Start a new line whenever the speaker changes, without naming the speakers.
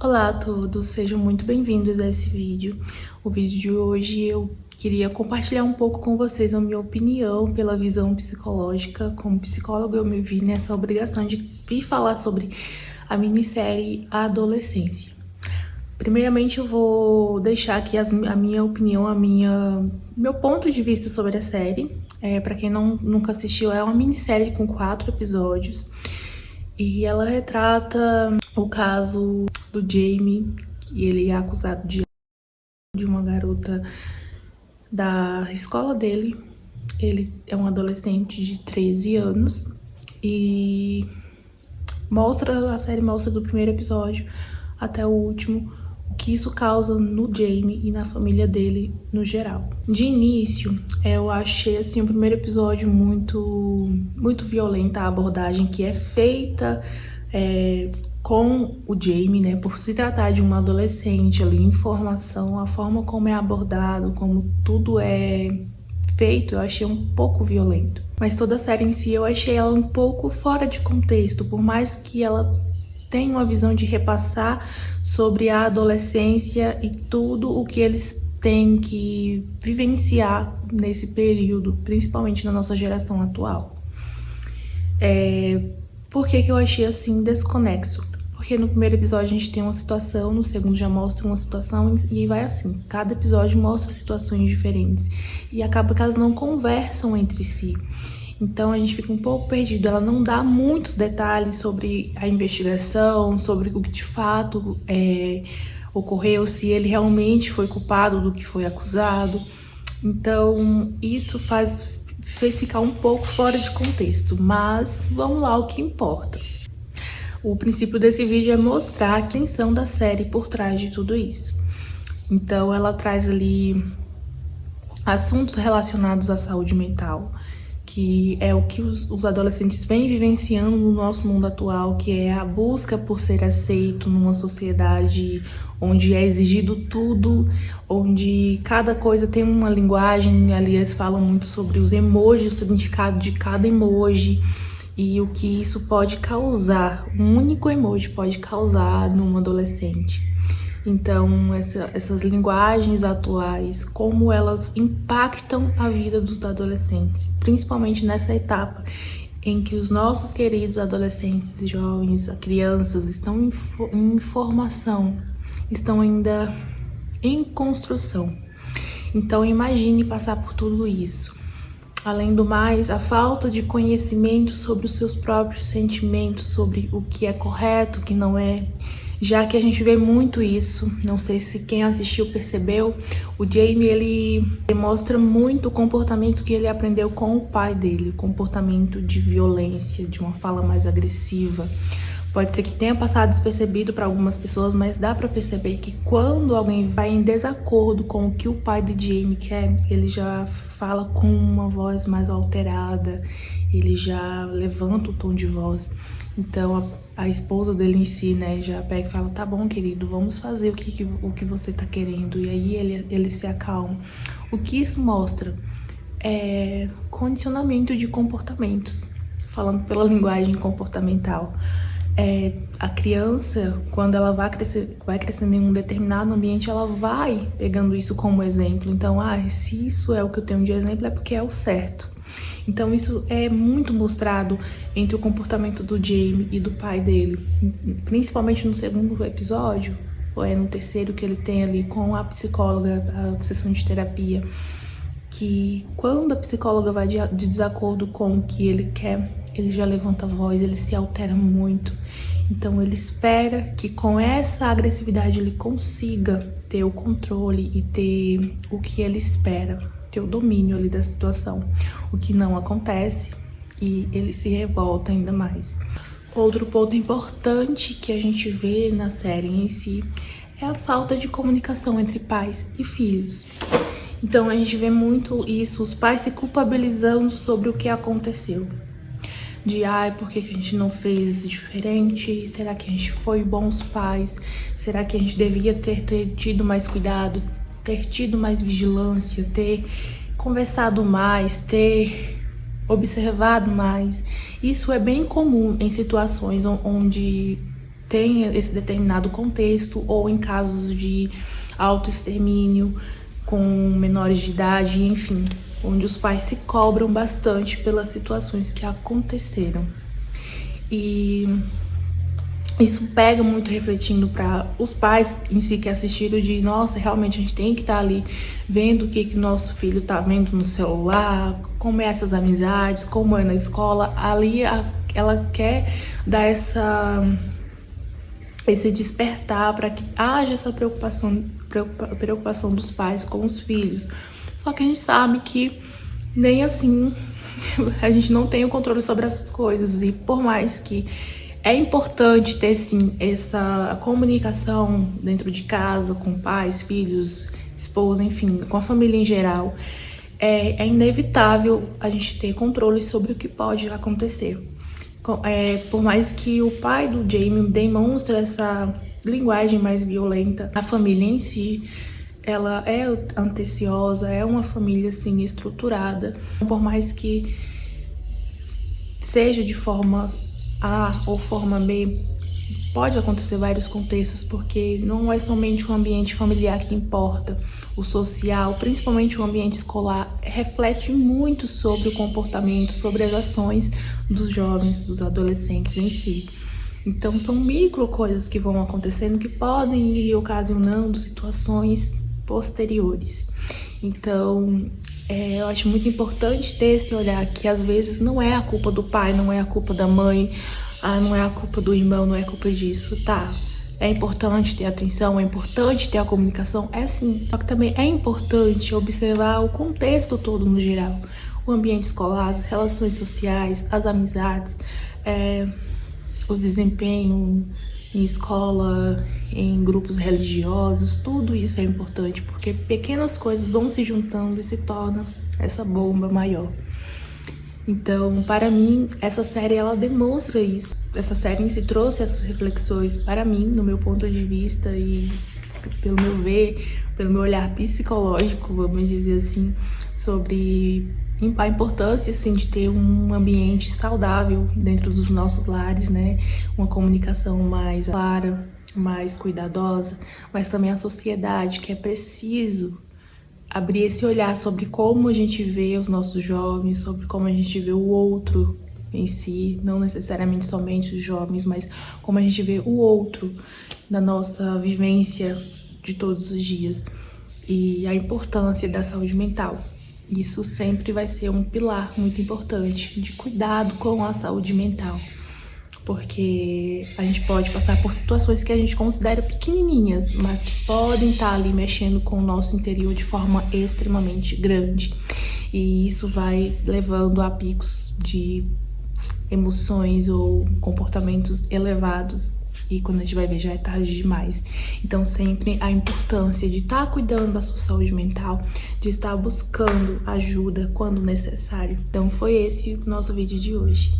Olá a todos, sejam muito bem-vindos a esse vídeo. O vídeo de hoje eu queria compartilhar um pouco com vocês a minha opinião pela visão psicológica. Como psicóloga, eu me vi nessa obrigação de vir falar sobre a minissérie Adolescência. Primeiramente, eu vou deixar aqui a minha opinião, meu ponto de vista sobre a série. Para quem nunca assistiu, é uma minissérie com 4 episódios. E ela retrata o caso do Jamie, que ele é acusado de uma garota da escola dele. Ele é um adolescente de 13 anos e a série mostra do primeiro episódio até o último o que isso causa no Jamie e na família dele no geral. De início, eu achei assim o primeiro episódio muito violenta, a abordagem que é feita com o Jamie, né, por se tratar de uma adolescente ali em formação, a forma como é abordado, como tudo é feito, eu achei um pouco violento. Mas toda a série em si eu achei ela um pouco fora de contexto, por mais que ela tenha uma visão de repassar sobre a adolescência e tudo o que eles têm que vivenciar nesse período, principalmente na nossa geração atual. Por que eu achei assim desconexo? Porque no primeiro episódio a gente tem uma situação, no segundo já mostra uma situação e vai assim. Cada episódio mostra situações diferentes e acaba que elas não conversam entre si. Então a gente fica um pouco perdido, ela não dá muitos detalhes sobre a investigação, sobre o que de fato ocorreu, se ele realmente foi culpado do que foi acusado. Então isso fez ficar um pouco fora de contexto, mas vamos lá, o que importa. O princípio desse vídeo é mostrar a intenção da série por trás de tudo isso. Então ela traz ali assuntos relacionados à saúde mental, que é o que os adolescentes vêm vivenciando no nosso mundo atual, que é a busca por ser aceito numa sociedade onde é exigido tudo, onde cada coisa tem uma linguagem. Ali eles falam muito sobre os emojis, o significado de cada emoji e o que isso pode causar, um único emoji pode causar num adolescente. Então, essas linguagens atuais, como elas impactam a vida dos adolescentes, principalmente nessa etapa em que os nossos queridos adolescentes, jovens, crianças estão em formação, estão ainda em construção. Então, imagine passar por tudo isso. Além do mais, a falta de conhecimento sobre os seus próprios sentimentos, sobre o que é correto, o que não é. Já que a gente vê muito isso, não sei se quem assistiu percebeu, o Jamie, ele demonstra muito o comportamento que ele aprendeu com o pai dele, o comportamento de violência, de uma fala mais agressiva. Pode ser que tenha passado despercebido para algumas pessoas, mas dá para perceber que quando alguém vai em desacordo com o que o pai de Jamie quer, ele já fala com uma voz mais alterada, ele já levanta o tom de voz. Então a esposa dele em si, né, já pega e fala: tá bom, querido, vamos fazer o que você tá querendo. E aí ele se acalma. O que isso mostra é condicionamento de comportamentos, falando pela linguagem comportamental. A criança, quando ela vai crescendo em um determinado ambiente, ela vai pegando isso como exemplo. Então, se isso é o que eu tenho de exemplo, é porque é o certo. Então, isso é muito mostrado entre o comportamento do Jamie e do pai dele, principalmente no segundo episódio, ou no terceiro, que ele tem ali com a psicóloga, a sessão de terapia, que quando a psicóloga vai de desacordo com o que ele quer, ele já levanta a voz, ele se altera muito. Então ele espera que com essa agressividade ele consiga ter o controle e ter o que ele espera, ter o domínio ali da situação, o que não acontece e ele se revolta ainda mais. Outro ponto importante que a gente vê na série em si é a falta de comunicação entre pais e filhos. Então a gente vê muito isso, os pais se culpabilizando sobre o que aconteceu. De por que a gente não fez diferente? Será que a gente foi bons pais? Será que a gente devia ter tido mais cuidado, ter tido mais vigilância, ter conversado mais, ter observado mais? Isso é bem comum em situações onde tem esse determinado contexto, ou em casos de autoextermínio com menores de idade, enfim, onde os pais se cobram bastante pelas situações que aconteceram. E isso pega muito refletindo para os pais em si que assistiram de, nossa, realmente a gente tem que estar ali vendo o que nosso filho tá vendo no celular, como é essas amizades, como é na escola. Ali ela quer dar esse despertar para que haja essa preocupação dos pais com os filhos. Só que a gente sabe que nem assim a gente não tem o controle sobre essas coisas, e por mais que é importante ter sim essa comunicação dentro de casa, com pais, filhos, esposa, enfim, com a família em geral, é inevitável a gente ter controle sobre o que pode acontecer. Por mais que o pai do Jamie demonstre essa linguagem mais violenta, a família em si, ela é anteciosa, é uma família assim estruturada. Por mais que seja de forma A ou forma B, pode acontecer vários contextos, porque não é somente o ambiente familiar que importa. O social, principalmente o ambiente escolar, reflete muito sobre o comportamento, sobre as ações dos jovens, dos adolescentes em si. Então são micro coisas que vão acontecendo que podem ir ocasionando situações posteriores. Então eu acho muito importante ter esse olhar que às vezes não é a culpa do pai, não é a culpa da mãe, não é a culpa do irmão, não é a culpa disso, tá? É importante ter atenção, é importante ter a comunicação, é sim. Só que também é importante observar o contexto todo no geral. O ambiente escolar, as relações sociais, as amizades, o desempenho em escola, em grupos religiosos, tudo isso é importante, porque pequenas coisas vão se juntando e se torna essa bomba maior. Então, para mim, essa série, ela demonstra isso. Essa série em si trouxe essas reflexões para mim, no meu ponto de vista e pelo meu ver, pelo meu olhar psicológico, vamos dizer assim, sobre a importância, assim, de ter um ambiente saudável dentro dos nossos lares, né? Uma comunicação mais clara, mais cuidadosa, mas também a sociedade, que é preciso abrir esse olhar sobre como a gente vê os nossos jovens, sobre como a gente vê o outro em si, não necessariamente somente os jovens, mas como a gente vê o outro na nossa vivência de todos os dias, e a importância da saúde mental. Isso sempre vai ser um pilar muito importante de cuidado com a saúde mental, porque a gente pode passar por situações que a gente considera pequenininhas, mas que podem estar ali mexendo com o nosso interior de forma extremamente grande. E isso vai levando a picos de emoções ou comportamentos elevados. E quando a gente vai ver, já é tarde demais. Então, sempre a importância de estar cuidando da sua saúde mental, de estar buscando ajuda quando necessário. Então, foi esse o nosso vídeo de hoje.